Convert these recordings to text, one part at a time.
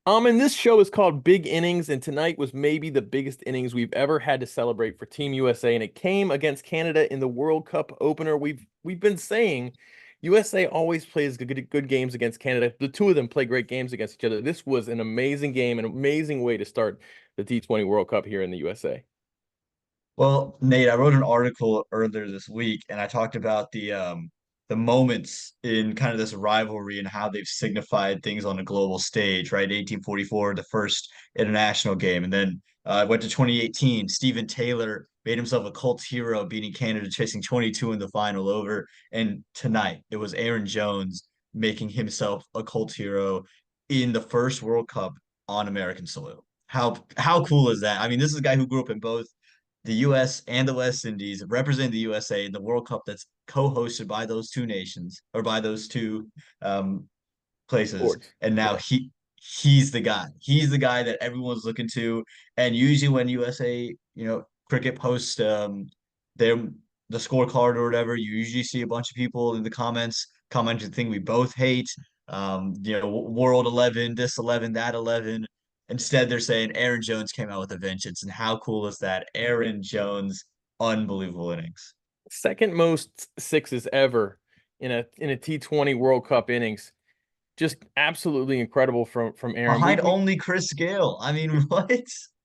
And this show is called Big Innings, and tonight was maybe the biggest innings we've ever had to celebrate for Team USA, and it came against Canada in the World Cup opener. We've been saying USA always plays good games against Canada. The two of them play great games against each other. This was an amazing game, an amazing way to start the T20 World Cup here in the USA. Well, Nate, I wrote an article earlier this week and I talked about the moments in kind of this rivalry and how they've signified things on a global stage, right? 1844, the first international game. And then went to 2018. Stephen Taylor made himself a cult hero, beating Canada, chasing 22 in the final over. And tonight, it was Aaron Jones making himself a cult hero in the first World Cup on American soil. How cool is that? I mean, this is a guy who grew up in both the US and the West Indies, representing the USA in the World Cup that's co-hosted by those two nations or by those two um, places. Sports. And now Yeah. he's the guy. He's the guy that everyone's looking to. And usually when USA, cricket posts their the scorecard or whatever, you usually see a bunch of people in the comments commenting the thing we both hate. World 11, this 11, that 11. Instead, they're saying Aaron Jones came out with a vengeance. And how cool is that? Aaron Jones, unbelievable innings. Second most sixes ever in a T20 World Cup innings. Just absolutely incredible from Aaron. Behind We only Chris Gale. I mean, what?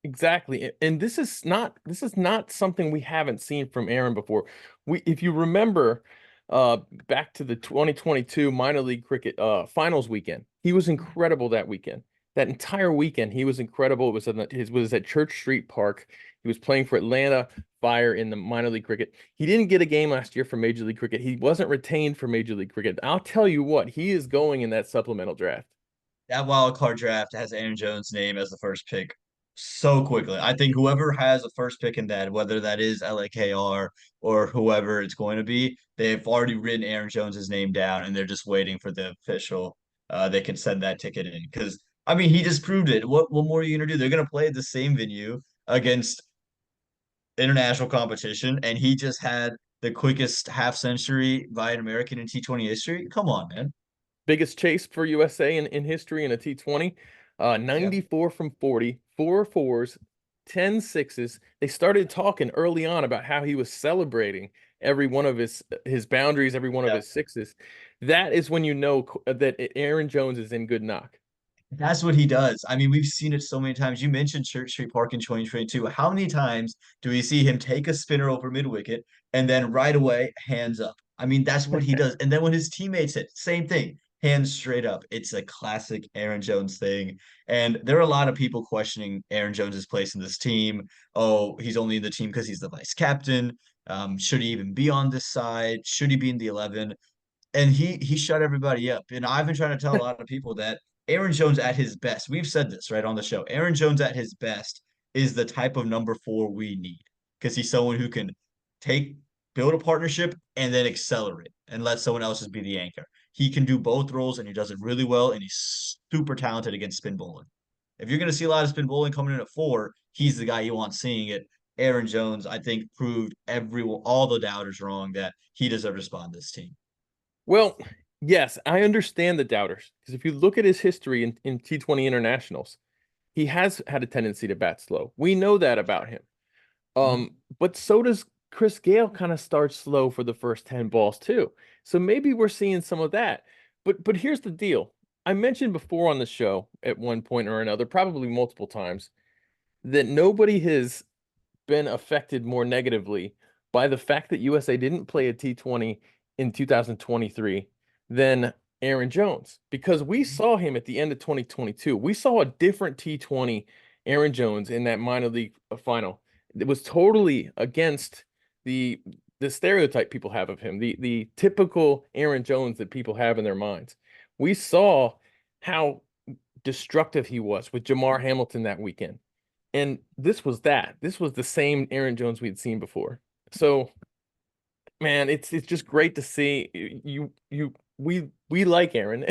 Exactly. And this is not something we haven't seen from Aaron before. If you remember back to the 2022 minor league cricket finals weekend, he was incredible that weekend. That entire weekend, he was incredible. It was at Church Street Park. He was playing for Atlanta Fire in the minor league cricket. He didn't get a game last year for Major League Cricket. He wasn't retained for Major League Cricket. I'll tell you what, he is going in that supplemental draft. That wild card draft has Aaron Jones' name as the first pick so quickly. I think whoever has a first pick in that, whether that is LAKR or whoever it's going to be, they've already written Aaron Jones's name down and they're just waiting for the official. They can send that ticket in because I mean he just proved it. What more are you gonna do? They're gonna play at the same venue against international competition, and he just had the quickest half century by an American in T20 history. Come on, man. Biggest chase for USA in history in a T20. Yeah. 94 from 40, four fours, 10 sixes. They started talking early on about how he was celebrating every one of his boundaries, every one of Yeah. his sixes. That is when you know that Aaron Jones is in good knock. That's what he does. I mean, we've seen it so many times. You mentioned Church Street Park in 2022. How many times do we see him take a spinner over mid wicket and then right away hands up? I mean, that's what he does. And then when his teammates hit, same thing, hands straight up. It's a classic Aaron Jones thing. And there are a lot of people questioning Aaron Jones's place in this team. Oh, he's only in the team because he's the vice captain. Should he even be on this side? Should he be in the 11? And he shut everybody up. And I've been trying to tell a lot of people that Aaron Jones at his best, we've said this right on the show. Aaron Jones at his best is the type of number four we need because he's someone who can take build a partnership and then accelerate and let someone else just be the anchor. He can do both roles and he does it really well. And he's super talented against spin bowling. If you're going to see a lot of spin bowling coming in at four, he's the guy you want seeing it. Aaron Jones, I think, proved all the doubters wrong that he deserved to spot on this team. Well, yes, I understand the doubters because if you look at his history in T20 internationals, he has had a tendency to bat slow. We know that about him. Mhm. But so does Chris Gale kind of start slow for the first 10 balls too. So maybe we're seeing some of that. But here's the deal. I mentioned before on the show at one point or another, probably multiple times, that nobody has been affected more negatively by the fact that USA didn't play a T20 in 2023 than Aaron Jones because we saw him at the end of 2022. We saw a different T20 Aaron Jones in that minor league final. It was totally against the the stereotype people have of him, the typical Aaron Jones that people have in their minds. We saw how destructive he was with Jamar Hamilton that weekend. And this was that. This was the same Aaron Jones we'd seen before. So, man, it's just great to see we like Aaron.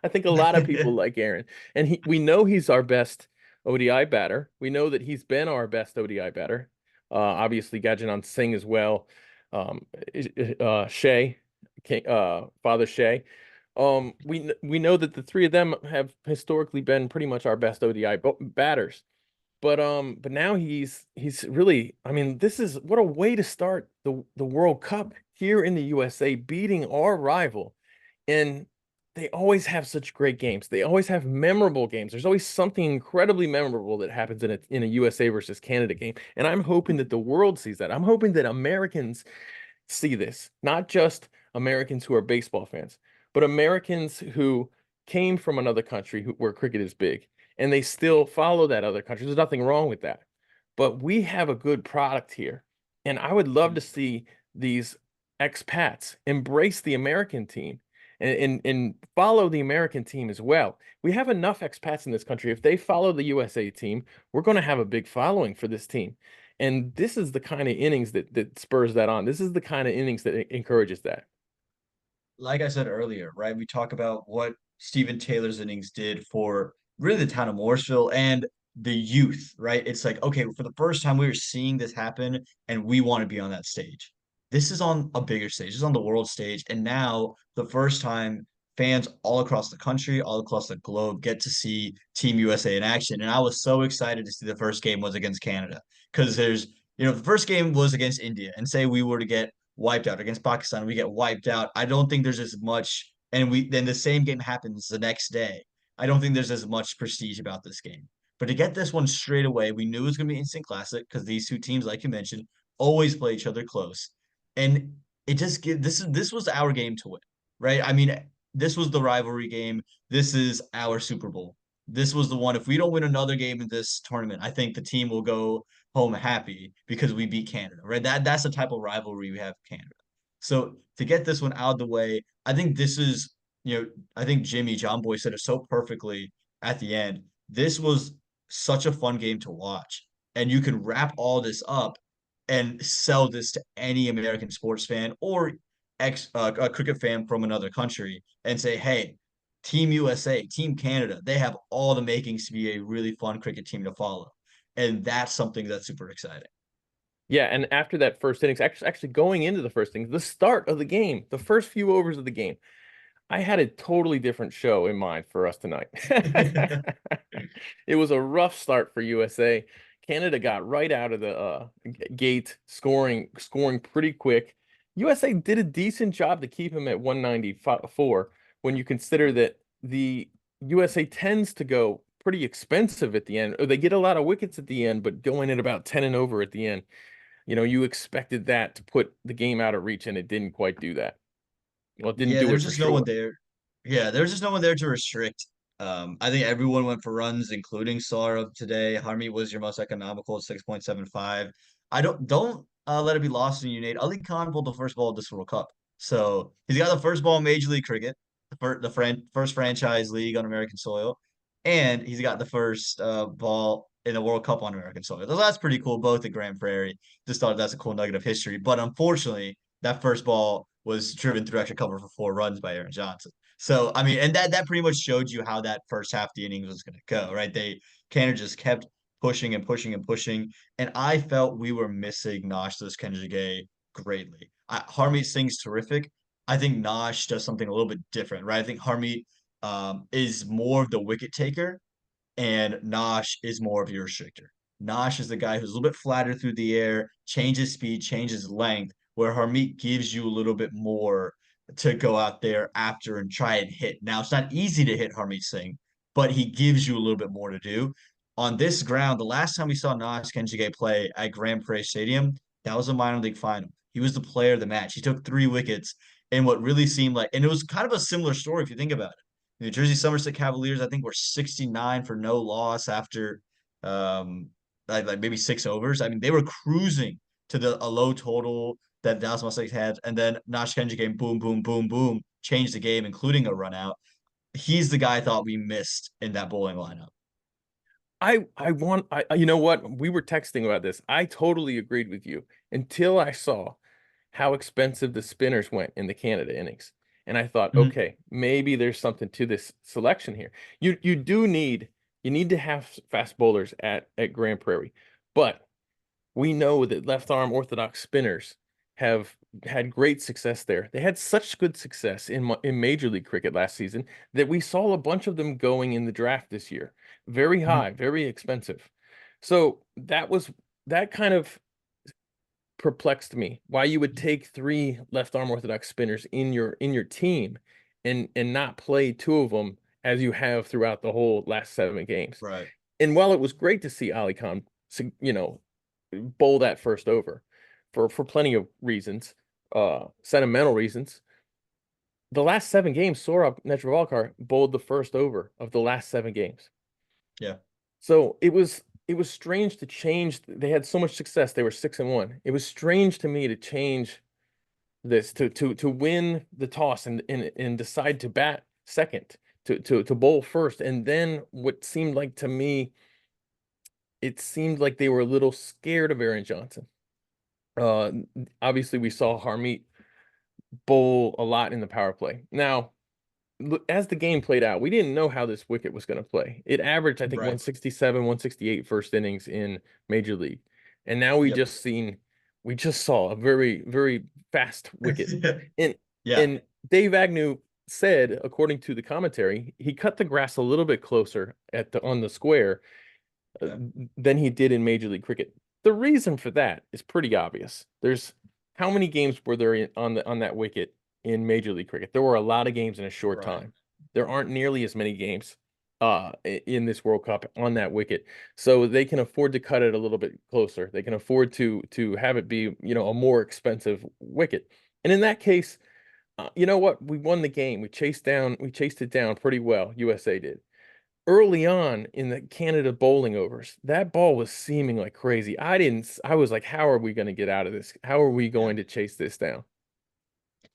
I think a lot of people like Aaron. And we know he's our best ODI batter. We know that he's been our best ODI batter. Obviously Gajanan Singh as well. Shea, Father Shea. We know that the three of them have historically been pretty much our best ODI batters. But now he's really, I mean, this is what a way to start the World Cup here in the USA, beating our rival. And they always have such great games. They always have memorable games. There's always something incredibly memorable that happens in a USA versus Canada game. And I'm hoping that the world sees that. I'm hoping that Americans see this, not just Americans who are baseball fans, but Americans who came from another country where cricket is big and they still follow that other country. There's nothing wrong with that. But we have a good product here. And I would love to see these expats embrace the American team and follow the American team as well. We have enough expats in this country. If they follow the USA team, we're going to have a big following for this team. And this is the kind of innings that spurs that on. This is the kind of innings that encourages that. Like I said earlier, right? We talk about what Stephen Taylor's innings did for really the town of Morrisville and the youth, right? It's like, okay, for the first time we were seeing this happen and we want to be on that stage. This is on a bigger stage, this is on the world stage. And now the first time fans all across the country, all across the globe get to see Team USA in action. And I was so excited to see the first game was against Canada because the first game was against India and say we were to get wiped out against Pakistan. We get wiped out. I don't think there's as much, and we then the same game happens the next day. I don't think there's as much prestige about this game. But to get this one straight away, we knew it was going to be instant classic because these two teams, like you mentioned, always play each other close, and it just this was our game to win, right? I mean, this was the rivalry game. This is our Super Bowl. This was the one. If we don't win another game in this tournament, I think the team will go home happy because we beat Canada, right? That's the type of rivalry we have with Canada. So to get this one out of the way, I think this is, I think John Boy said it so perfectly at the end. This was such a fun game to watch. And you can wrap all this up and sell this to any American sports fan or a cricket fan from another country and say, hey, Team USA, Team Canada, they have all the makings to be a really fun cricket team to follow. And that's something that's super exciting. Yeah, and after that first innings, actually going into the first innings, the start of the game, the first few overs of the game, I had a totally different show in mind for us tonight. It was a rough start for USA. Canada got right out of the gate, scoring pretty quick. USA did a decent job to keep him at 194 when you consider that the USA tends to go pretty expensive at the end. Or they get a lot of wickets at the end, but going at about 10 and over at the end. You expected that to put the game out of reach, and it didn't quite do that. Well, it didn't Yeah, do it there's for just no one sure. there. Yeah, there's just no one there to restrict. I think everyone went for runs, including Saurabh today. Harmeet was your most economical at 6.75. I don't let it be lost in you, Nate. Ali Khan pulled the first ball of this World Cup. So he's got the first ball in Major League Cricket, first franchise league on American soil, and he's got the first ball in the World Cup on American soil. So that's pretty cool, both at Grand Prairie. Just thought that's a cool nugget of history. But unfortunately, that first ball was driven through extra cover for 4 runs by Aaron Johnson. So I mean, and that pretty much showed you how that first half of the innings was going to go, right? Canada just kept pushing and pushing and pushing, and I felt we were missing Nosh this Kenjige greatly. Harmeet Singh's terrific. I think Nosh does something a little bit different, right? I think Harmeet is more of the wicket taker, and Nosh is more of your restrictor. Nosh is the guy who's a little bit flatter through the air, changes speed, changes length, where Harmeet gives you a little bit more to go out there after and try and hit. Now, it's not easy to hit Harmeet Singh, but he gives you a little bit more to do. On this ground, the last time we saw Nosh Kenjige play at Grand Prairie Stadium, that was a minor league final. He was the player of the match. He took 3 wickets in what really seemed like, and it was kind of a similar story if you think about it. New Jersey Somerset Cavaliers, I think, were 69 for no loss after um like maybe 6 overs. I mean, they were cruising to a low total that Dallas Mustangs had, and then Nash Kenji game, boom, boom, boom, boom, changed the game, including a run out. He's the guy I thought we missed in that bowling lineup. You know what? We were texting about this. I totally agreed with you until I saw how expensive the spinners went in the Canada innings. And I thought, Mhm. okay, maybe there's something to this selection here. You need to have fast bowlers at Grand Prairie. But we know that left arm orthodox spinners have had great success there. They had such good success in Major League Cricket last season that we saw a bunch of them going in the draft this year. Very Mhm. high, very expensive. So that kind of perplexed me. Why you would take three left arm orthodox spinners in your team and not play two of them as you have throughout the whole last 7 games. Right. And while it was great to see Ali Khan, bowl that first over for plenty of reasons, sentimental reasons. The last 7 games, Saurabh Netravalkar bowled the first over of the last 7 games. Yeah. So it was strange to change. They had so much success. They were 6-1. It was strange to me to change this to win the toss and decide to bat second, to bowl first, and then what seemed like to me, it seemed like they were a little scared of Aaron Johnson. Uh, Obviously, we saw Harmeet bowl a lot in the power play. Now, as the game played out, we didn't know how this wicket was going to play. It averaged, I think, Right. 167, 168 first innings in Major League. And now Yep. we just saw a very, very fast wicket. And Yeah. and Dave Agnew said, according to the commentary, he cut the grass a little bit closer on the square uh, Yeah. than he did in Major League Cricket. The reason for that is pretty obvious. There's how many games were there on that wicket in Major League Cricket? There were a lot of games in a short Right. time. There aren't nearly as many games in this World Cup on that wicket. So they can afford to cut it a little bit closer. They can afford to have it be, a more expensive wicket. And in that case, you know what? We won the game. We chased it down pretty well. USA did early on in the Canada bowling overs, that ball was seeming like crazy. I was like, how are we going to get out of this? How are we Yeah. going to chase this down?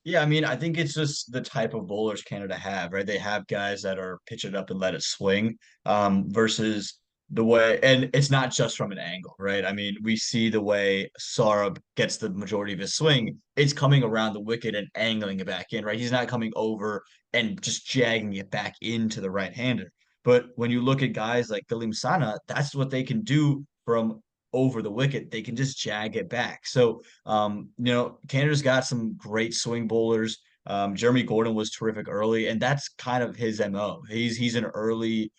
Yeah, I mean, I think it's just the type of bowlers Canada have, right? They have guys that are pitch it up and let it swing, versus the way, and it's not just from an angle, right? I mean, we see the way Saurabh gets the majority of his swing. It's coming around the wicket and angling it back in, right? He's not coming over and just jagging it back into the right-hander. But when you look at guys like Galim Sana, that's what they can do from over the wicket. They can just jag it back. So Canada's got some great swing bowlers. Jeremy Gordon was terrific early, and that's kind of his MO. He's an early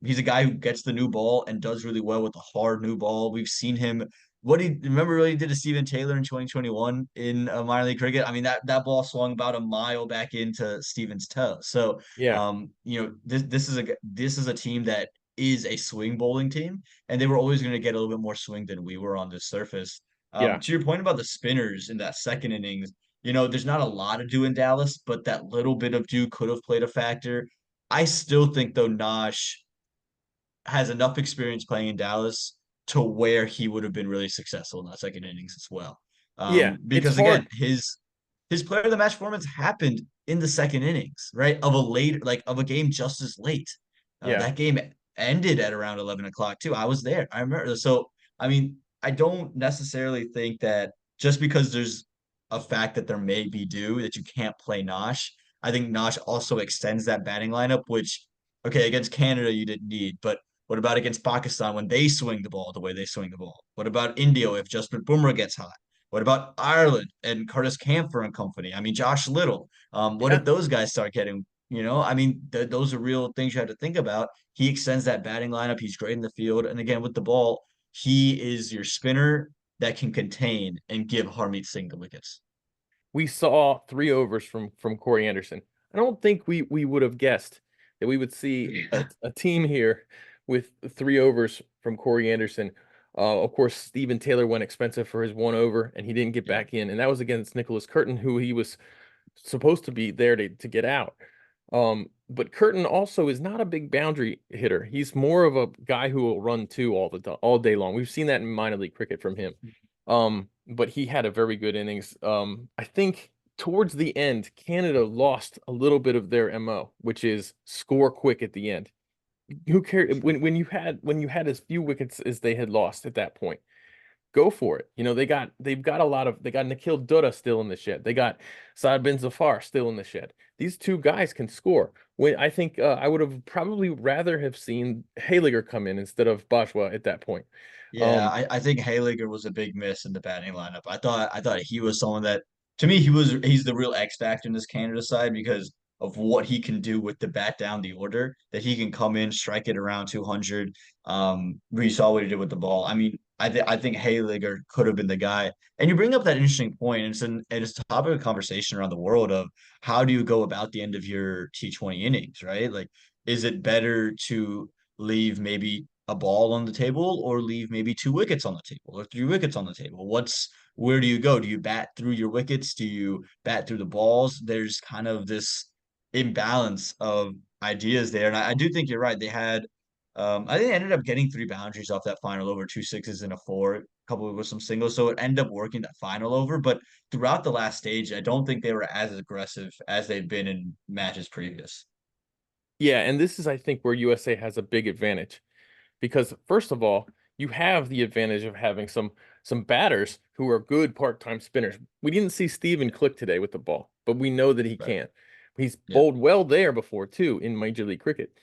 he's a guy who gets the new ball and does really well with the hard new ball. We've seen him what he remember what he did to Steven Taylor in 2021 in minor league cricket. I mean that ball swung about a mile back into Steven's toe. So Yeah, this is a team that is a swing bowling team, and they were always going to get a little bit more swing than we were on this surface. yeah. To your point about the spinners in that second innings, there's not a lot of dew in Dallas, but that little bit of dew could have played a factor. I still think though Nosh has enough experience playing in Dallas to where he would have been really successful in that second innings as well. Yeah, it's Because hard. again, his player of the match performance happened in the second innings, right? Of a game just as late. Yeah. That game ended at around 11 o'clock too. I was there. I remember. So I mean, I don't necessarily think that just because there's a fact that there may be dew that you can't play Nosh. I think Nosh also extends that batting lineup, which okay, against Canada you didn't need, but what about against Pakistan when they swing the ball the way they swing the ball? What about India if Jasprit Bumrah gets hot? What about Ireland and Curtis Camphor and company? I mean, Josh Little. What Yeah. if those guys start getting, I mean, those are real things you have to think about. He extends that batting lineup. He's great in the field. And again, with the ball, he is your spinner that can contain and give Harmeet Singh the wickets. We saw 3 overs from Corey Anderson. I don't think we would have guessed that we would see Yeah. a team here with 3 overs from Corey Anderson. Of course, Stephen Taylor went expensive for his 1 over, and he didn't get Yeah. back in, and that was against Nicholas Curtin, who he was supposed to be there to get out. But Curtin also is not a big boundary hitter. He's more of a guy who will run two all day long. We've seen that in minor league cricket from him. But he had a very good innings. I think towards the end, Canada lost a little bit of their MO, which is score quick at the end. Who cares Sure. when you had as few wickets as they had lost at that point? go for it. They've got they got Nikhil Dutta still in the shed. They got Saad bin Zafar still in the shed. These two guys can score. When I think I would have probably rather have seen Haliger come in instead of Bajwa at that point. Yeah, Um, I think Haliger was a big miss in the batting lineup. I thought he was someone that to me he's the real X factor in this Canada side because of what he can do with the bat down the order, that he can come in, strike it around 200. We saw what he did with the ball. I mean, I think Haliger could have been the guy. And you bring up that interesting point, and it's a topic of conversation around the world of how do you go about the end of your T20 innings, right? Like, is it better to leave maybe a ball on the table or leave maybe two wickets on the table or three wickets on the table? Where do you go? Do you bat through your wickets? Do you bat through the balls? There's kind of this imbalance of ideas there. And I do think you're right. I think they ended up getting three boundaries off that final over, two sixes and a four, a couple with some singles. So it ended up working that final over. But throughout the last stage, I don't think they were as aggressive as they've been in matches previous. yeah, and this is I think where USA has a big advantage because first of all, you have the advantage of having some batters who are good part-time spinners. We didn't see Steven click today with the ball, but we know that he Right. can. He's Yeah. bowled well there before too in Major League Cricket.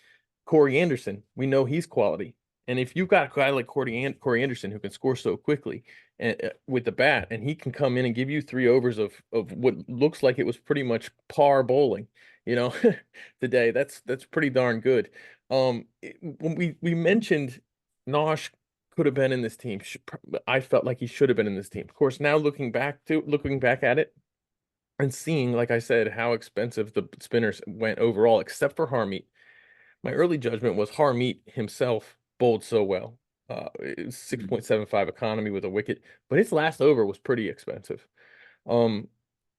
Corey Anderson, we know he's quality. And if you've got a guy like Corey Anderson who can score so quickly and with the bat, and he can come in and give you 3 overs of what looks like it was pretty much par bowling, you know, today. That's pretty darn good. When we mentioned Nosh could have been in this team, I felt like he should have been in this team. Of course, now looking back at it and seeing, like I said, how expensive the spinners went overall, except for Harmeet. My early judgment was Harmeet himself bowled so well. It was Mhm. 6.75 economy with a wicket, but his last over was pretty expensive. Um,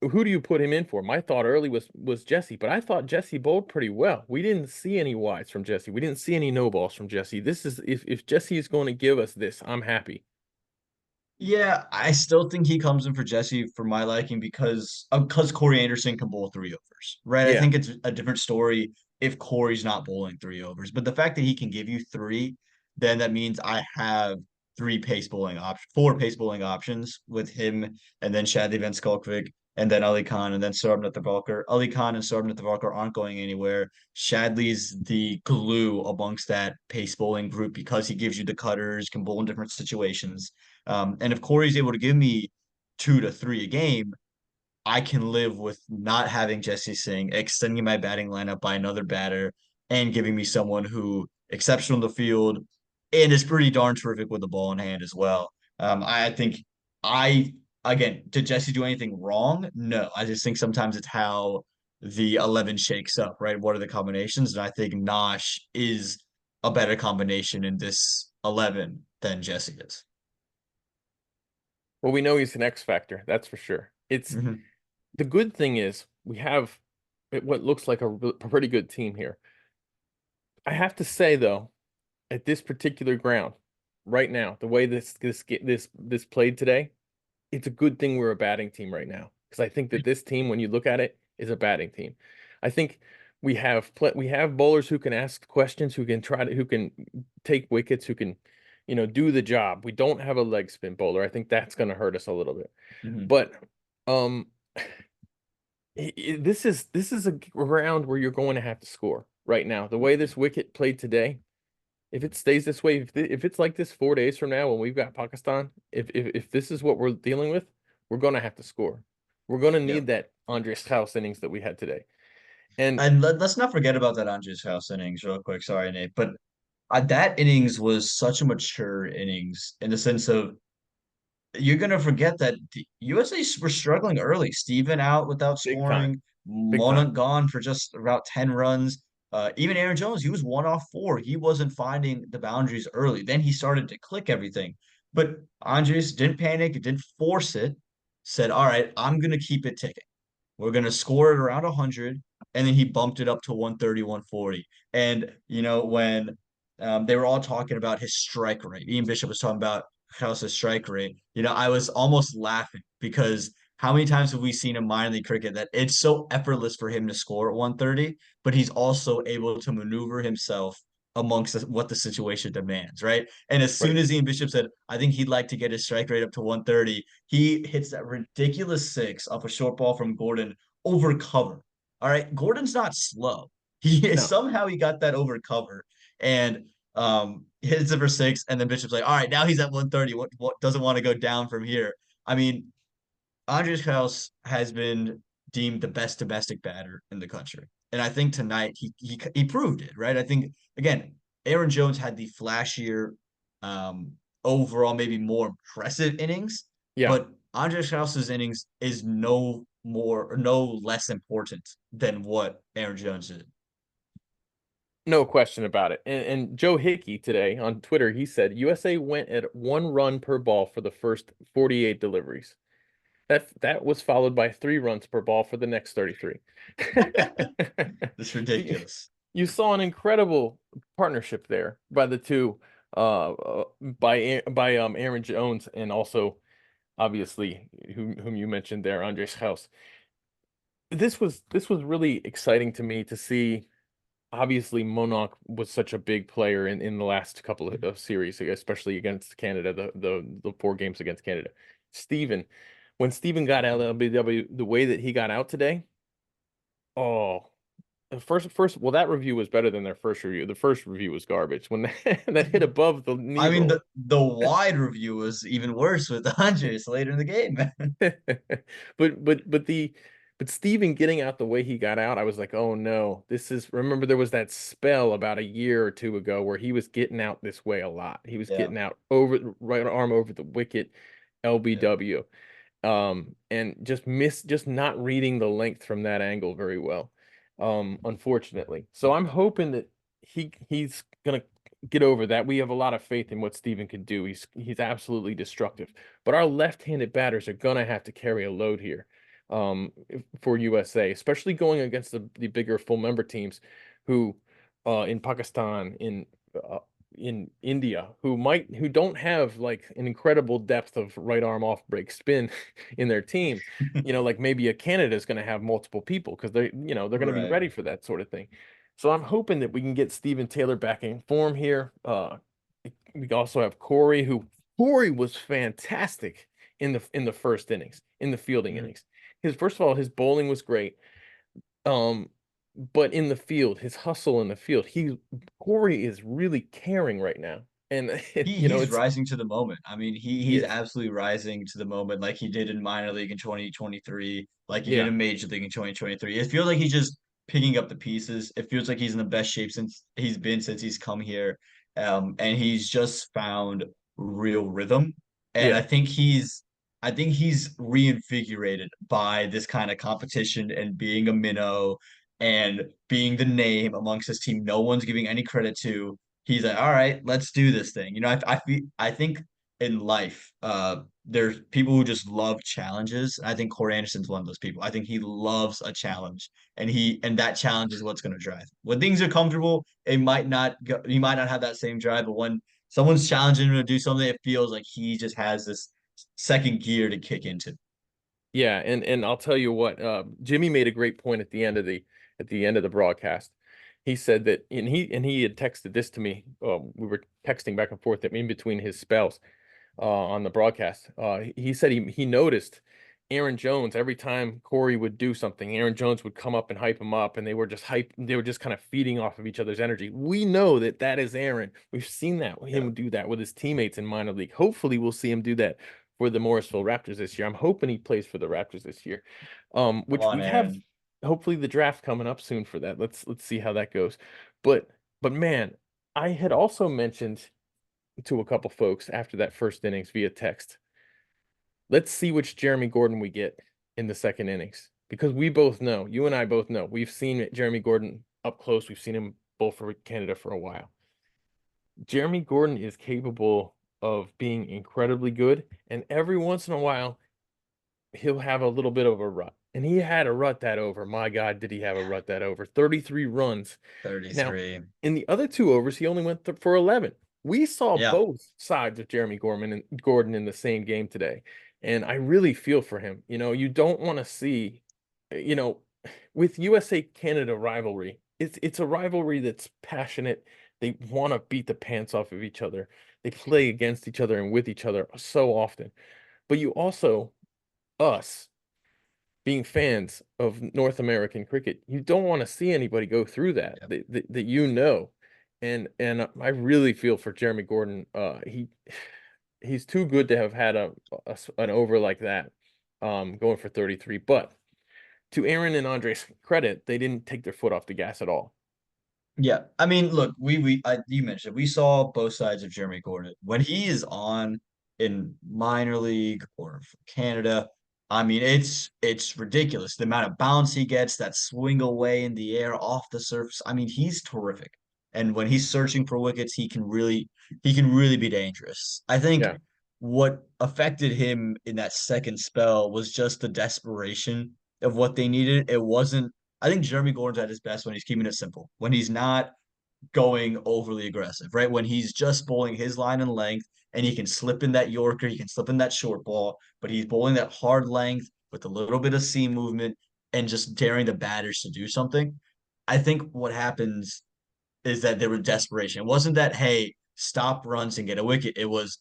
who do you put him in for? My thought early was Jesse, but I thought Jesse bowled pretty well. We didn't see any wides from Jesse. We didn't see any no balls from Jesse. This is if Jesse is going to give us this, I'm happy. Yeah, I still think he comes in for Jesse for my liking because Corey Anderson can bowl three overs, right? I Yeah. think it's a different story if Corey's not bowling three overs, but the fact that he can give you three, then that means I have four pace bowling options with him, and then Shadley Van Skalkvik, and then Ali Khan, and then Saurabh Netravalkar. Ali Khan and Saurabh Netravalkar aren't going anywhere. Shadley's the glue amongst that pace bowling group because he gives you the cutters, can bowl in different situations. And if Corey's able to give me 2 to 3 a game, I can live with not having Jesse Singh, extending my batting lineup by another batter, and giving me someone who exceptional in the field and is pretty darn terrific with the ball in hand as well. I think I again, did Jesse do anything wrong? No. I just think sometimes it's how the 11 shakes up, right? What are the combinations? And I think Nosh is a better combination in this 11 than Jesse is. Well, we know he's an X factor, that's for sure. It's Mhm. the good thing is we have what looks like a pretty good team here. I have to say though, at this particular ground, right now, the way this played today, it's a good thing we're a batting team right now because I think that this team, when you look at it, is a batting team. I think we have bowlers who can ask questions, who can take wickets, who can, do the job. We don't have a leg spin bowler. I think that's going to hurt us a little bit. Mhm. But um, this is a round where you're going to have to score right now. The way this wicket played today, if it stays this way, if it's like this 4 days from now when we've got Pakistan, if this is what we're dealing with, we're gonna have to score. We're gonna Yep. need that Andres House innings that we had today. And And let's not forget about that Andres House innings real quick. Sorry, Nate, but that innings was such a mature innings in the sense of you're gonna forget that the USA were struggling early. Steven out without big time, scoring, big time. Monunk gone for just about 10 runs. Even Aaron Jones, he was 1 off 4. He wasn't finding the boundaries early. Then he started to click everything. But Andres didn't panic, didn't force it, said, All right, I'm gonna keep it ticking. We're going to score it around 100. And then he bumped it up to 130, 140. And, when they were all talking about his strike rate, Ian Bishop was talking about House's strike rate. I was almost laughing because how many times have we seen in minor league cricket that it's so effortless for him to score at 130, but he's also able to maneuver himself amongst what the situation demands, right? And as soon Right. as Ian Bishop said, I think he'd like to get his strike rate up to 130, he hits that ridiculous six off a short ball from Gordon over cover. All right. Gordon's not slow. He No. somehow he got that over cover and hits it for six. And then Bishop's like, all right, now he's at 130. What doesn't want to go down from here? I mean, Andres House has been deemed the best domestic batter in the country. And I think tonight he proved it, right? I think again, Aaron Jones had the flashier um overall, maybe more impressive innings, Yeah. but Andres House's innings is no more or no less important than what Aaron Jones did. No question about it. And Joe Hickey today on Twitter, he said USA went at 1 run per ball for the first 48 deliveries. That was followed by 3 runs per ball for the next 33. It's So you, ridiculous. you saw an incredible partnership there by the two, by Aaron Jones and also obviously whom you mentioned there, Andres House. This was really exciting to me to see. Obviously, Monarch was such a big player in the last couple of series, especially against Canada, the 4 games against Canada. Steven, when Steven got out of LBW, the way that he got out today, oh, well, that review was better than their first review. The first review was garbage when that hit above the knee I mean, roll. the wide review was even worse with Andres later in the game. But Steven getting out the way he got out, I was like, oh no, remember there was that spell about a year or two ago where he was getting out this way a lot. He was Yeah, getting out over the right arm over the wicket, yeah. LBW. And just not reading the length from that angle very well, unfortunately. So I'm hoping that he's gonna get over that. We have a lot of faith in what Steven can do. He's absolutely destructive. But our left-handed batters are gonna have to carry a load here, for USA, especially going against the bigger full member teams, who, in Pakistan, in India, who don't have like an incredible depth of right arm off break spin in their team, like maybe a Canada is going to have multiple people because they're going to be Right. ready for that sort of thing. So I'm hoping that we can get Stephen Taylor back in form here. We also have Corey was fantastic in the first innings, in the fielding Mhm. innings. First of all, his bowling was great. Um, but in the field, his hustle in the field, Corey is really caring right now. And He's rising to the moment. I mean, he he's is. absolutely rising to the moment like he did in minor league in 2023, like he did Yeah. in major league in 2023. It feels like he's just picking up the pieces. It feels like he's in the best shape since he's been since he's come here. And he's just found real rhythm. And Yeah. I think he's reinvigorated by this kind of competition and being a minnow and being the name amongst his team. No one's giving any credit to. He's like, all right, let's do this thing. I think in life, there's people who just love challenges. I think Corey Anderson's one of those people. I think he loves a challenge, and that challenge is what's going to drive. When things are comfortable, he might not have that same drive, but when someone's challenging him to do something, it feels like he just has this second gear to kick into. Yeah, and I'll tell you what, Jimmy made a great point at the end of the broadcast. He said that, and he had texted this to me. We were texting back and forth in between his spells, on the broadcast. He said he noticed Aaron Jones every time Corey would do something. Aaron Jones would come up and hype him up, and they were just hype. They were just kind of feeding off of each other's energy. We know that is Aaron. We've seen Yeah, him do that with his teammates in minor league. Hopefully, we'll see him do that for the Morrisville Raptors this year. I'm hoping he plays for the Raptors this year, come which on, we have Aaron. hopefully the draft coming up soon for that. Let's see how that goes. But man, I had also mentioned to a couple folks after that first innings via text. Let's see which Jeremy Gordon we get in the second innings, because we both know, you and I both know, we've seen Jeremy Gordon up close. We've seen him bowl for Canada for a while. Jeremy Gordon is capable of being incredibly good, and every once in a while he'll have a little bit of a rut. And he had a rut that over. My God, did he have a rut that over? 33 runs. Now, 33. in the other 2 overs, he only went for 11. We saw Yeah. both sides of Jeremy Gordon in the same game today. And I really feel for him. You don't want to see, you know, with USA Canada rivalry, it's a rivalry that's passionate, They want to beat the pants off of each other. They play against each other and with each other so often. But you also, us, being fans of North American cricket, you don't want to see anybody go through that Yep. that you know. And I really feel for Jeremy Gordon. He's too good to have had an over like that, going for 33. But to Aaron and Andre's credit, they didn't take their foot off the gas at all. Yeah, I mean, look, you mentioned we saw both sides of Jeremy Gordon when he is on in minor league or for Canada. I mean, it's ridiculous the amount of bounce he gets, that swing away in the air off the surface. I mean, he's terrific, and when he's searching for wickets, he can really be dangerous. I think Yeah, what affected him in that second spell was just the desperation of what they needed. It wasn't I think Jeremy Gordon's at his best when he's keeping it simple, when he's not going overly aggressive, right? When he's just bowling his line and length and he can slip in that Yorker, he can slip in that short ball, but he's bowling that hard length with a little bit of seam movement and just daring the batters to do something. I think what happens is that there was desperation. It wasn't that, hey, stop runs and get a wicket. It was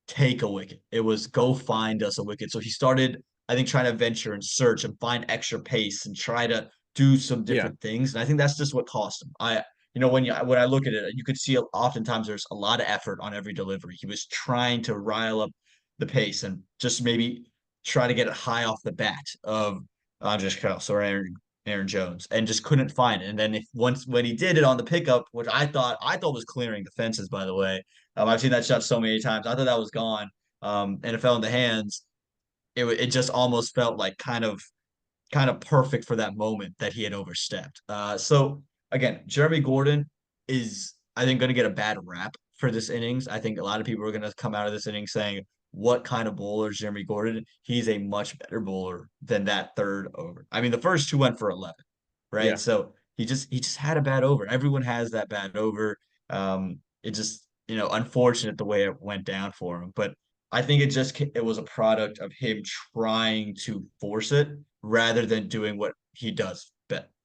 take a wicket. It was go find us a wicket. So he started, I think, trying to venture and search and find extra pace and try to do some yeah, different things. And I think that's just what cost him. When I look at it, you could see oftentimes there's a lot of effort on every delivery. He was trying to rile up the pace and just maybe try to get it high off the bat of Andres Krause or Aaron Jones and just couldn't find it. And then if once when he did it on the pickup, which I thought was clearing the fences, by the way. I've seen that shot so many times. I thought that was gone. And it fell in the hands. It just almost felt like kind of perfect for that moment that he had overstepped. So again, Jeremy Gordon is, I think, going to get a bad rap for this innings. I think a lot of people are going to come out of this inning saying, "What kind of bowler is Jeremy Gordon?" He's a much better bowler than that third over. I mean, the first two went for 11, right? yeah. So he just had a bad over. Everyone has that bad over. It just unfortunate the way it went down for him, but I think it was a product of him trying to force it rather than doing what he does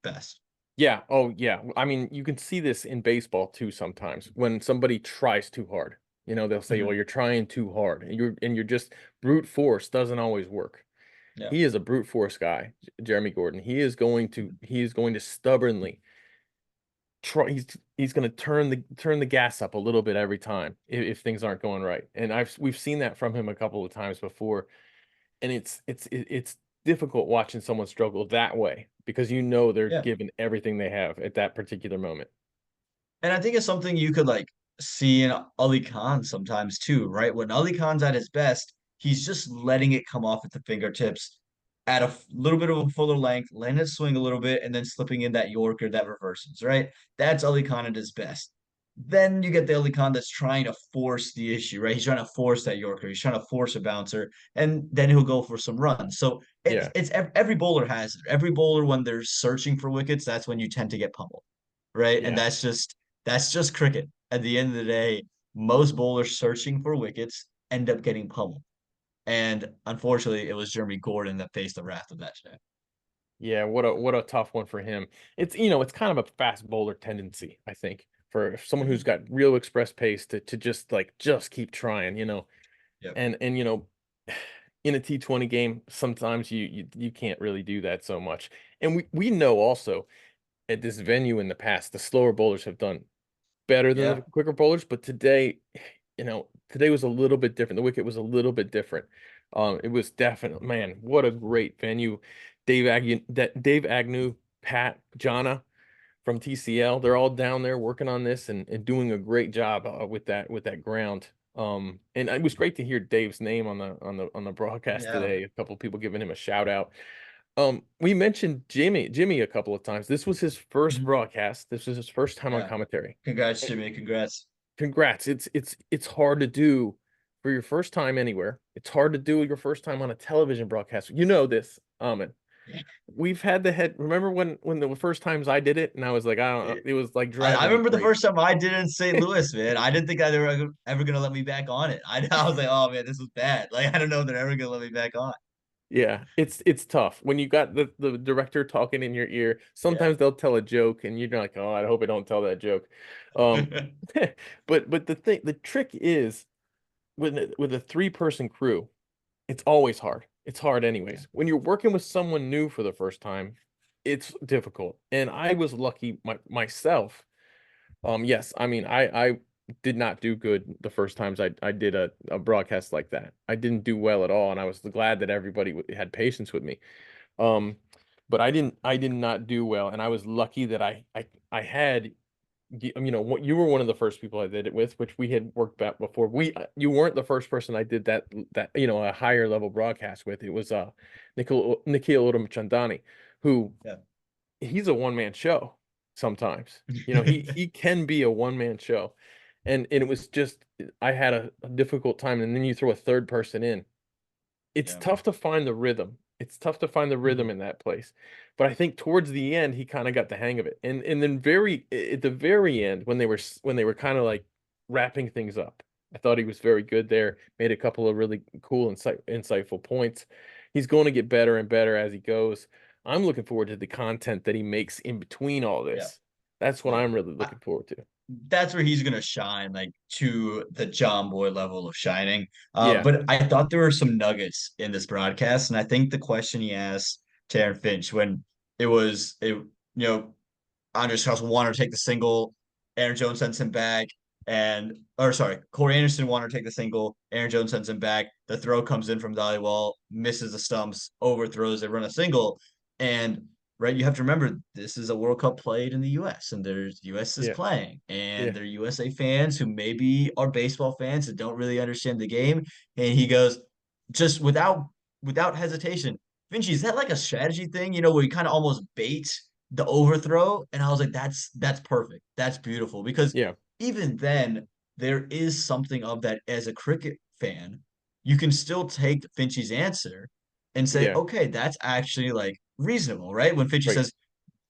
best. Yeah. Oh, yeah. I mean, you can see this in baseball too sometimes when somebody tries too hard. They'll say, "Well, Mhm. you're trying too hard." And you're just brute force doesn't always work. Yeah. He is a brute force guy, Jeremy Gordon. He is going to stubbornly try he's going to turn the gas up a little bit every time if things aren't going right. And we've seen that from him a couple of times before. And it's difficult watching someone struggle that way because they're Yeah. giving everything they have at that particular moment. And I think it's something you could like see in Ali Khan sometimes too, right? When Ali Khan's at his best, he's just letting it come off at the fingertips at a little bit of a fuller length, letting it swing a little bit, and then slipping in that Yorker that reverses, right? That's Ali Khan at his best. Then you get the Ali Khan that's trying to force the issue, right? He's trying to force that Yorker. He's trying to force a bouncer, and then he'll go for some runs. So Yeah. every bowler has it. Every bowler, when they're searching for wickets, that's when you tend to get pummeled, right? And Yeah. that's just cricket. At the end of the day, most bowlers searching for wickets end up getting pummeled. And unfortunately, it was Jeremy Gordon that faced the wrath of that today. Yeah, what a tough one for him. It's kind of a fast bowler tendency, I think, for someone who's Mhm. got real express pace to just keep trying. Yep. And in a T20 game, sometimes you can't really do that so much. And we know also at this venue in the past, the slower bowlers have done better than the Yeah. quicker bowlers, but today was a little bit different. The wicket was a little bit different. It was definitely, man, what a great venue. Dave Agnew, Pat, Jana from TCL, they're all down there working on this and doing a great job with that ground. And it was great to hear Dave's name on the broadcast Yeah. today. A couple of people giving him a shout out. We mentioned Jimmy a couple of times. This was his first Mhm. broadcast. This was his first time on Yeah. commentary. Congrats, And Jimmy. Congrats. congrats. It's hard to do for your first time anywhere. It's hard to do your first time on a television broadcast. You know this, Amin. We've had the head. Remember when the first times I did it and I was like, I don't know, Yeah. it was like I driving me remember the crazy. first time I did it in St. Louis, man. I didn't think they were ever gonna let me back on it. I was like, oh man, this was bad. Like I don't know if they're ever gonna let me back on. Yeah, it's tough when you got the director talking in your ear. Yeah. Sometimes they'll tell a joke, and you're like, "Oh, I hope I don't tell that joke." Um, but the trick is with a three-person crew, it's always hard. It's hard Yeah. anyways. When you're working with someone new for the first time, it's difficult. And I was lucky myself. Yes, I mean, I did not do good the first times I did a broadcast like that. I didn't do well at all, and I was glad that everybody had patience with me. Um, but I did not do well, and I was lucky that I had what you were one of the first people I did it with, which we had worked back before. You weren't the first person I did that a higher level broadcast with. It was Nikhil Chandani, who Yeah. he's a one man show sometimes. He can be a one man show. And it was just I had a difficult time, and then you throw a third person in. It's Yeah. tough to find the rhythm. It's tough to find the rhythm Mhm. in that place. But I think towards the end he kind of got the hang of it. And then very at the very end when they were kind of like wrapping things up. I thought he was very good there. Made a couple of really cool insightful points. He's going to get better and better as he goes. I'm looking forward to the content that he makes in between all Yeah. this. That's what Yeah. I'm really looking forward to. That's where he's gonna shine, like to the John Boy level of shining. Yeah. But I thought there were some nuggets in this broadcast, and I think the question he asked Taryn Finch when Andres Strauss wanted to take the single, Aaron Jones sends him back, or sorry, Corey Anderson wanted to take the single, Aaron Jones sends him back. The throw comes in from Dhaliwal, misses the stumps, overthrows, they run a single, and right, you have to remember this is a World Cup played in the U.S. and there's U.S. is Yeah. playing, and Yeah. they're USA fans who maybe are baseball fans that don't really understand the game, and he goes just without hesitation. Vinci, is that like a strategy thing, where you kind of almost bait the overthrow? And I was like, that's perfect. That's beautiful. Because Yeah. even then, there is something of that as a cricket fan. You can still take Finchie's answer and say, Yeah. okay, that's actually like reasonable, right? When Finchie Right. says,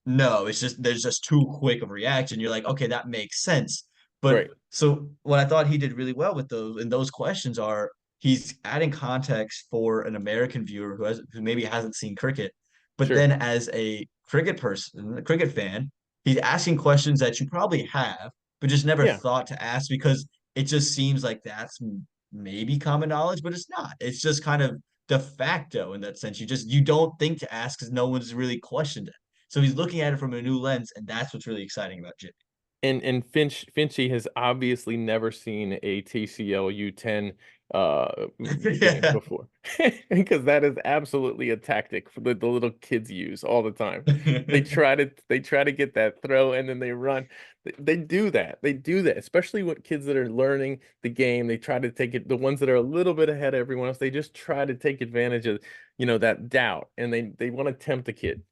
no, it's just there's just too quick of a reaction. You're like, okay, that makes sense. But Right. so what I thought he did really well with those questions are he's adding context for an American viewer who maybe hasn't seen cricket, but Sure. then as a cricket person, a cricket fan, he's asking questions that you probably have, but just never Yeah. thought to ask because it just seems like that's maybe common knowledge, but it's not. It's just kind of de facto in that sense. You don't think to ask because no one's really questioned it. So he's looking at it from a new lens, and that's what's really exciting about Jimmy. And Finchy has obviously never seen a TCL U10 game Yeah. before because that is absolutely a tactic for the little kids use all the time. They try to get that throw and then they run. They do that. They do that, especially with kids that are learning the game. They try to take it, the ones that are a little bit ahead of everyone else, they just try to take advantage of, that doubt and they want to tempt the kid.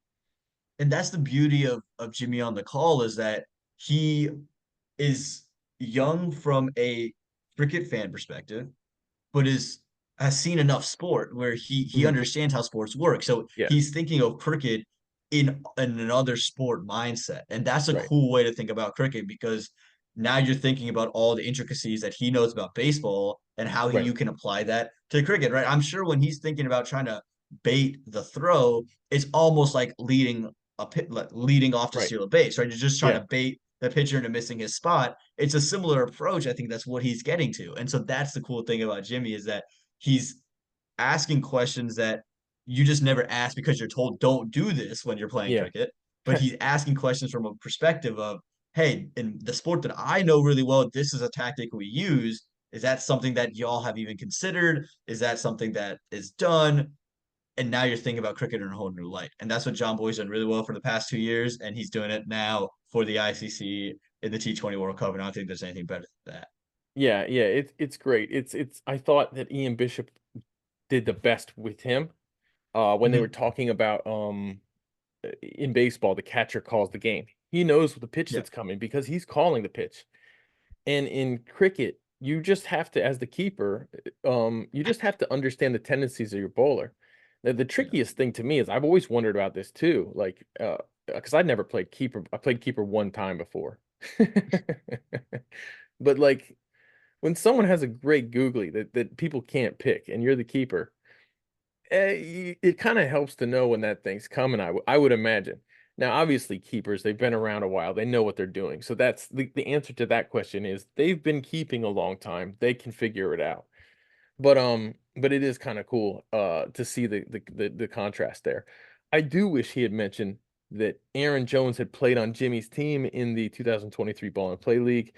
And that's the beauty of Jimmy on the call is that he is young from a cricket fan perspective, but has seen enough sport where he Mhm. understands how sports work. So Yeah, he's thinking of cricket in another sport mindset. And that's a right, cool way to think about cricket because now you're thinking about all the intricacies that he knows about baseball and how right. you can apply that to cricket, right? I'm sure when he's thinking about trying to bait the throw, it's almost like leading off to Right. steal a base, right? You're just trying Yeah. to bait the pitcher into missing his spot. It's a similar approach. I think that's what he's getting to. And so that's the cool thing about Jimmy is that he's asking questions that you just never ask because you're told don't do this when you're playing Yeah. cricket. But he's asking questions from a perspective of, hey, in the sport that I know really well, this is a tactic we use. Is that something that y'all have even considered? Is that something that is done? And now you're thinking about cricket in a whole new light. And that's what John Boy's done really well for the past 2 years. And he's doing it now for the ICC in the T20 World Cup. And I don't think there's anything better than that. Yeah, yeah, it's great. It's I thought that Ian Bishop did the best with him when they were Mm-hmm. talking about in baseball the catcher calls the game. He knows the pitch Yeah. that's coming because he's calling the pitch. And in cricket, you just have to as the keeper you just have to understand the tendencies of your bowler. The Yeah. trickiest thing to me is I've always wondered about this too, like because I'd never played keeper. I played keeper one time before. But like when someone has a great googly that people can't pick and you're the keeper, It kind of helps to know when that thing's coming, I would imagine. Now, obviously, keepers, they've been around a while. They know what they're doing. So that's the answer to that question is they've been keeping a long time. They can figure it out. But it is kind of cool to see the contrast there. I do wish he had mentioned that Aaron Jones had played on Jimmy's team in the 2023 Ball and Play League.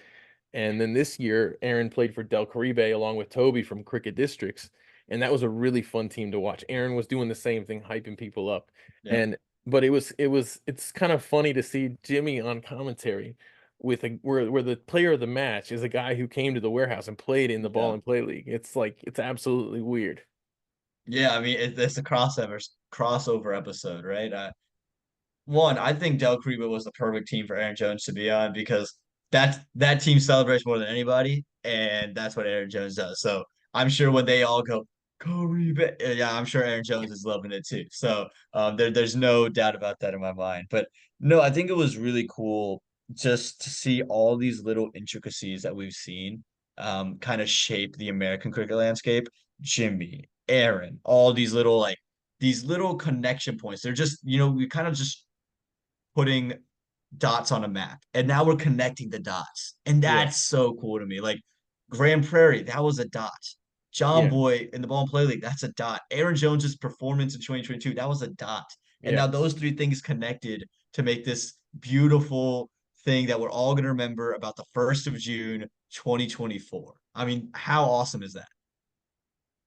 And then this year, Aaron played for Del Caribe along with Toby from Cricket Districts. And that was a really fun team to watch. Aaron was doing the same thing, hyping people up. Yeah. And but it's kind of funny to see Jimmy on commentary with where the player of the match is a guy who came to the warehouse and played in the Ball Yeah. and Play League. It's like it's absolutely weird. Yeah, I mean it's a crossover episode, right? One, I think Del Crebo was the perfect team for Aaron Jones to be on because that team celebrates more than anybody, and that's what Aaron Jones does. So I'm sure when they all go Caribe, yeah, I'm sure Aaron Jones is loving it too. So there's no doubt about that in my mind. But no, I think it was really cool just to see all these little intricacies that we've seen kind of shape the American cricket landscape. Jimmy, Aaron, all these little connection points. They're just, we kind of just putting dots on a map. And now we're connecting the dots. And Yeah, that's so cool to me. Like Grand Prairie, that was a dot. John yeah, Boy in the Ball and Play League, that's a dot. Aaron Jones's performance in 2022, that was a dot. And yeah. now those three things connected to make this beautiful thing that we're all going to remember about the 1st of June, 2024. I mean, how awesome is that?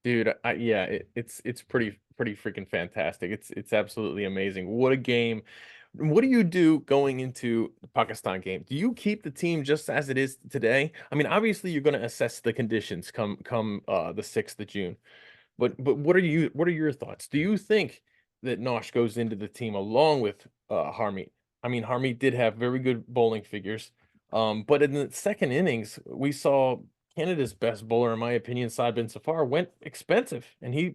Dude, yeah, it's pretty freaking fantastic. It's absolutely amazing. What a game. What do you do going into the Pakistan game? Do you keep the team just as it is today? I mean, obviously you're going to assess the conditions come the 6th of June. But what are your thoughts? Do you think that Nosh goes into the team along with Harmeet? I mean, Harmeet did have very good bowling figures. But in the second innings, we saw Canada's best bowler, in my opinion, Saib Bin Safar, went expensive. And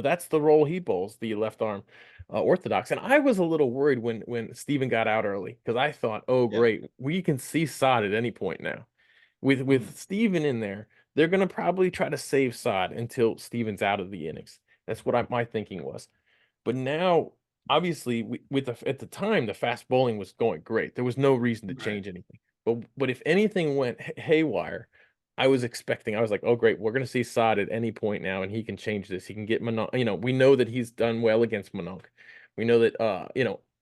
that's the role he bowls, the left arm orthodox. And I was a little worried when Steven got out early because I thought, oh Yeah. great, we can see Sod at any point now. With Mhm. Steven in there, they're gonna probably try to save Sod until Steven's out of the innings. That's what my thinking was. But now, obviously, at the time, the fast bowling was going great. There was no reason to Right. change anything. But if anything went haywire, I was like, oh great, we're gonna see Sod at any point now, and he can change this. He can get Mononk. We know that he's done well against Mononk. We know that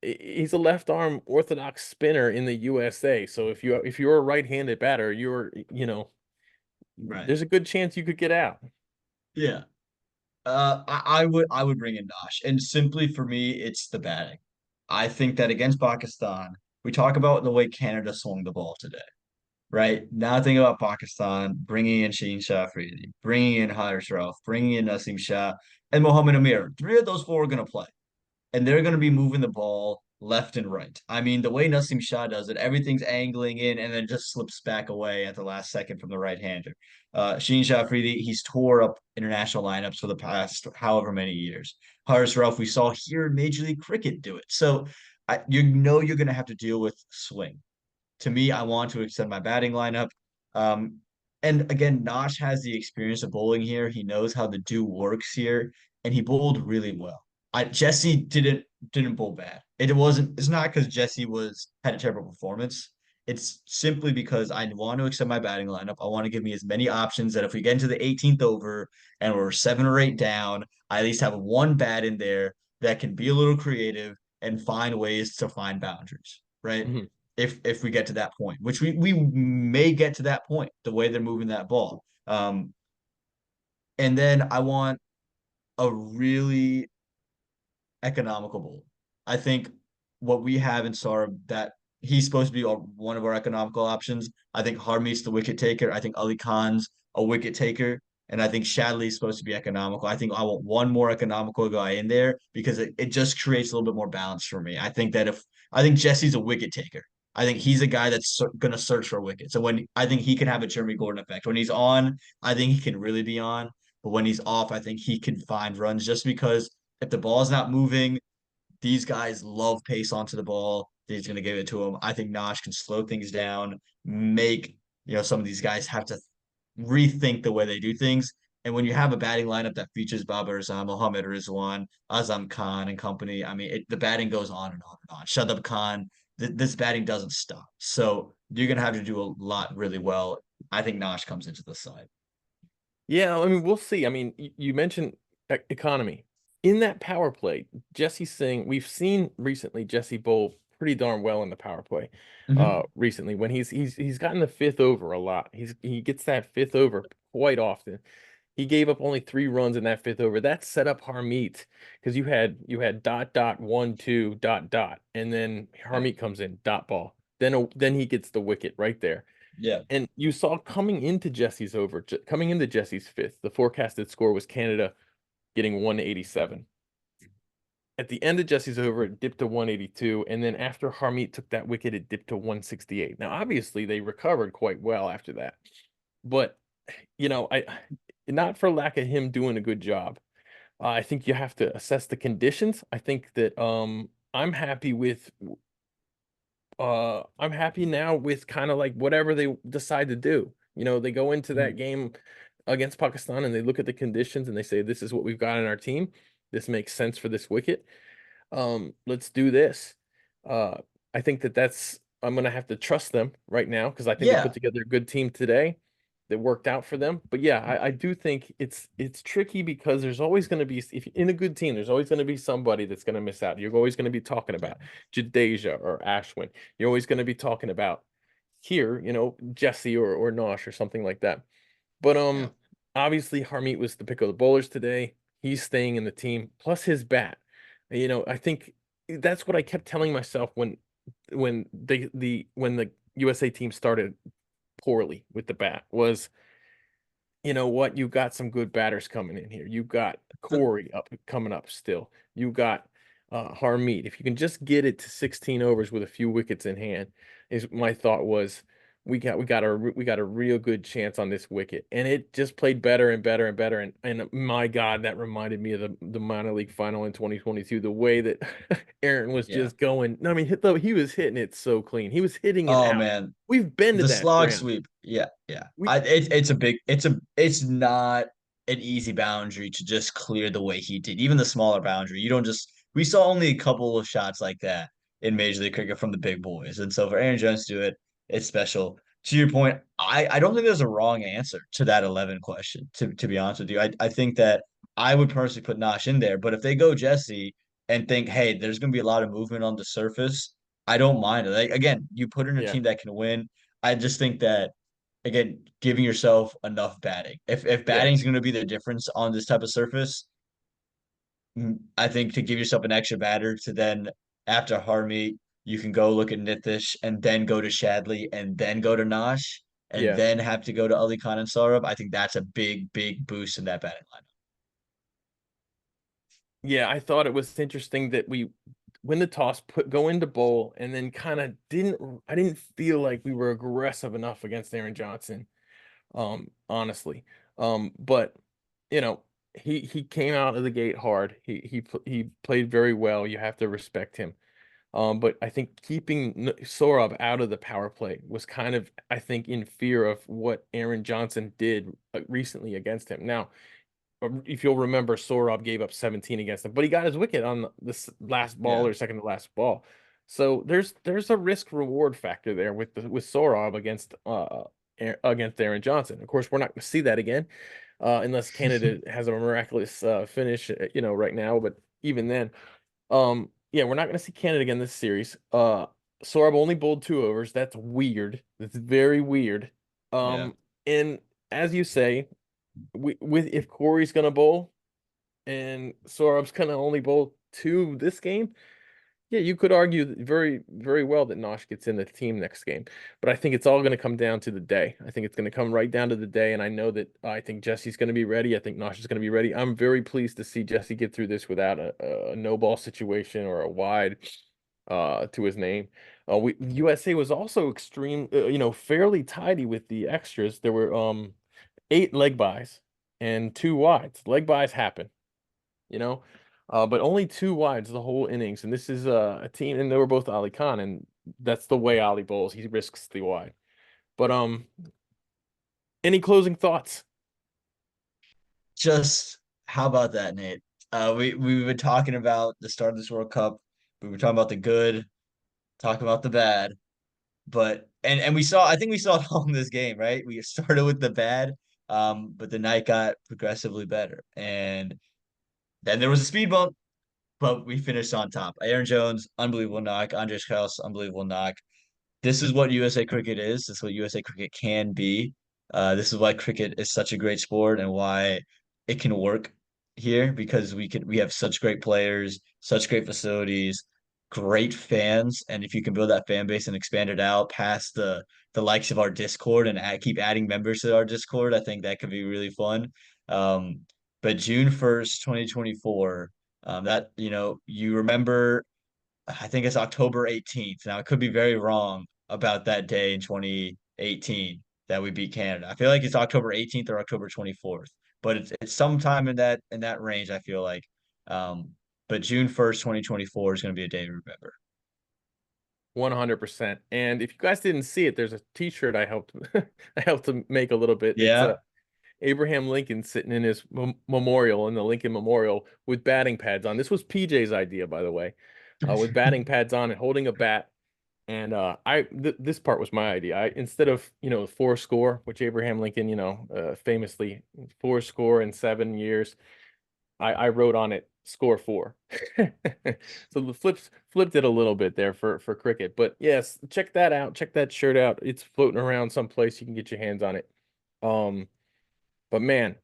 he's a left arm orthodox spinner in the USA. So if you're a right-handed batter, Right. there's a good chance you could get out. Yeah. I would bring in Nash, and simply for me, it's the batting. I think that against Pakistan, we talk about the way Canada swung the ball today, right? Now think about Pakistan bringing in Shaheen Shah Afridi, bringing in Haris Rauf, bringing in Nasim Shah, and Mohammad Amir. Three of those four are going to play, and they're going to be moving the ball left and right. I mean, the way Nasim Shah does it, everything's angling in and then just slips back away at the last second from the right-hander. Sheen Shah Afridi, he's tore up international lineups for the past however many years. Haris Rauf, we saw here in Major League Cricket do it. So you're going to have to deal with swing. To me, I want to extend my batting lineup. Um, and again, Nosh has the experience of bowling here. He knows how the do works here, and he bowled really well. Jesse didn't bowl bad. It's not because Jesse was had a terrible performance. It's simply because I want to extend my batting lineup. I want to give me as many options that if we get into the 18th over and we're 7 or 8 down, I at least have one bat in there that can be a little creative and find ways to find boundaries, right? Mhm. If we get to that point, which we may get to that point, the way they're moving that ball. And then I want a really economical bowl. I think what we have in Sarb that he's supposed to be one of our economical options. I think Harmeet's the wicket taker. I think Ali Khan's a wicket taker. And I think Shadley's supposed to be economical. I think I want one more economical guy in there because it just creates a little bit more balance for me. I think Jesse's a wicket taker. I think he's a guy that's going to search for wickets. So when I think he can have a Jeremy Gordon effect. When he's on, I think he can really be on. But when he's off, I think he can find runs just because if the ball's not moving, these guys love pace onto the ball. He's going to give it to him. I think Nosh can slow things down, make some of these guys have to rethink the way they do things. And when you have a batting lineup that features Babar Azam, Mohammad Rizwan, Azam Khan, and company, I mean, the batting goes on and on and on. Shadab Khan, this batting doesn't stop. So you're gonna have to do a lot really well. I think Nash comes into the side. Yeah, I mean, we'll see. I mean, you mentioned economy. In that power play, Jesse Singh, we've seen recently Jesse bowl pretty darn well in the power play Mhm. recently when he's gotten the fifth over a lot. He gets that fifth over quite often. He gave up only 3 runs in that fifth over. That set up Harmeet because you had dot dot 1 2 dot dot, and then Yeah. Harmeet comes in dot ball. Then he gets the wicket right there. Yeah. And you saw coming into Jesse's fifth, the forecasted score was Canada getting 187. At the end of Jesse's over, it dipped to 182, and then after Harmeet took that wicket, it dipped to 168. Now, obviously, they recovered quite well after that, but I not for lack of him doing a good job. I think you have to assess the conditions. I think that I'm happy now with kind of like whatever they decide to do. They go into that Mhm. game against Pakistan and they look at the conditions and they say, this is what we've got in our team. This makes sense for this wicket. Let's do this. Uh, I think I'm gonna have to trust them right now because I think they put Yeah. together a good team today that worked out for them. But yeah, I do think it's tricky because there's always going to be if you're in a good team, there's always going to be somebody that's going to miss out. You're always going to be talking Yeah. about Jadeja or Ashwin. You're always going to be talking about here, Jesse or Nosh or something like that. But Yeah. obviously Harmeet was the pick of the bowlers today. He's staying in the team, plus his bat. I think that's what I kept telling myself when the USA team started poorly with the bat was, you know what? You got some good batters coming in here. You got So, Corey up coming up still. You got Harmeet. If you can just get it to 16 overs with a few wickets in hand, is my thought was we got a real good chance on this wicket. And it just played better and better and better. And my God, that reminded me of the minor league final in 2022. The way that Aaron was yeah. just going. I mean, he was hitting it so clean. He was hitting it Oh out. man. We've been to The that slog ground. sweep. Yeah, yeah. We It's not an easy boundary to just clear the way he did. Even the smaller boundary. You don't just we saw only a couple of shots like that in Major League Cricket from the big boys. And so for Aaron Jones to do it, it's special. To your point, I don't think there's a wrong answer to that 11 question, to be honest with you. I think that I would personally put Nash in there, but if they go Jesse and think, hey, there's gonna be a lot of movement on the surface, I don't mind it. Like again, you put in a yeah, team that can win. I just think that again, giving yourself enough batting. If yeah. batting is going to be the difference on this type of surface, I think to give yourself an extra batter to then after Harmeet, you can go look at Nitish and then go to Shadley and then go to Nash and Yeah. then have to go to Ali Khan and Saurabh. I think that's a big, big boost in that batting lineup. Yeah, I thought it was interesting that we win the toss, go into bowl, and then kind of I didn't feel like we were aggressive enough against Aaron Johnson, honestly. But you know, he came out of the gate hard. He played very well. You have to respect him. But I think keeping Sorab out of the power play was kind of, I think, in fear of what Aaron Johnson did recently against him. Now, if you'll remember, Sorab gave up 17 against him, but he got his wicket on this last ball Yeah. or second to last ball. So there's a risk reward factor there with Sorab against Aaron Johnson. Of course, we're not going to see that again unless Canada has a miraculous finish, right now. But even then, yeah, we're not going to see Canada again this series. Sorab only bowled 2 overs. That's weird. That's very weird. Yeah. And as you say, with if Corey's gonna bowl and Sorab's gonna only bowl 2 this game, yeah, you could argue very, very well that Nosh gets in the team next game. But I think it's all gonna come down to the day. I think it's gonna come right down to the day, and I know that I think Jesse's gonna be ready. I think Nosh is gonna be ready. I'm very pleased to see Jesse get through this without a no ball situation or a wide to his name. USA was also fairly tidy with the extras. There were 8 leg buys and 2 wides. Leg buys happen, you know, but only 2 wides the whole innings. And this is a team, and they were both Ali Khan, and that's the way Ali bowls. He risks the wide. But any closing thoughts? just how about that, Nate? We've been talking about the start of this World Cup. We were talking about the good, talking about the bad, but and we saw I think we saw it all in this game, right? We started with the bad, but the night got progressively better, and then there was a speed bump, but we finished on top. Aaron Jones, unbelievable knock. Andres Krause, unbelievable knock. This is what USA cricket is. This is what USA cricket can be. This is why cricket is such a great sport and why it can work here because we have such great players, such great facilities, great fans, and if you can build that fan base and expand it out past the likes of our Discord and keep adding members to our Discord, I think that could be really fun. Um, but June 1st, 2024, that you remember I think it's October 18th. Now, I could be very wrong about that day in 2018 that we beat Canada. I feel like it's October 18th or October 24th, but it's sometime in that range, I feel like. Um, but June 1st, 2024 is going to be a day to remember. 100%. And if you guys didn't see it, there's a t-shirt I helped I helped to make a little bit. It's Yeah. Abraham Lincoln sitting in his memorial in the Lincoln Memorial with batting pads on. This was PJ's idea, by the way, with batting pads on and holding a bat. And this part was my idea. I instead of four score, which Abraham Lincoln famously four score in 7 years, I wrote on it score four. So the flipped it a little bit there for cricket. But yes, check that out. Check that shirt out. It's floating around someplace. You can get your hands on it. Um, but man,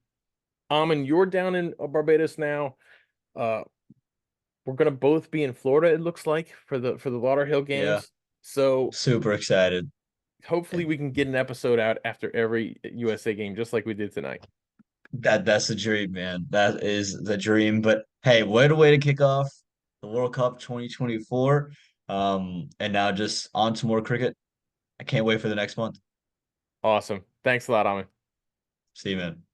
Amin, you're down in Barbados now. Uh, we're gonna both be in Florida, it looks like, for the Lauderhill Yeah. games. So Super excited. hopefully we can get an episode out after every USA game, just like we did tonight. That's the dream, man. That is the dream. But hey, what a way to kick off the World Cup 2024. And now just on to more cricket. I can't wait for the next month. Awesome. Thanks a lot, Amin. See you, man.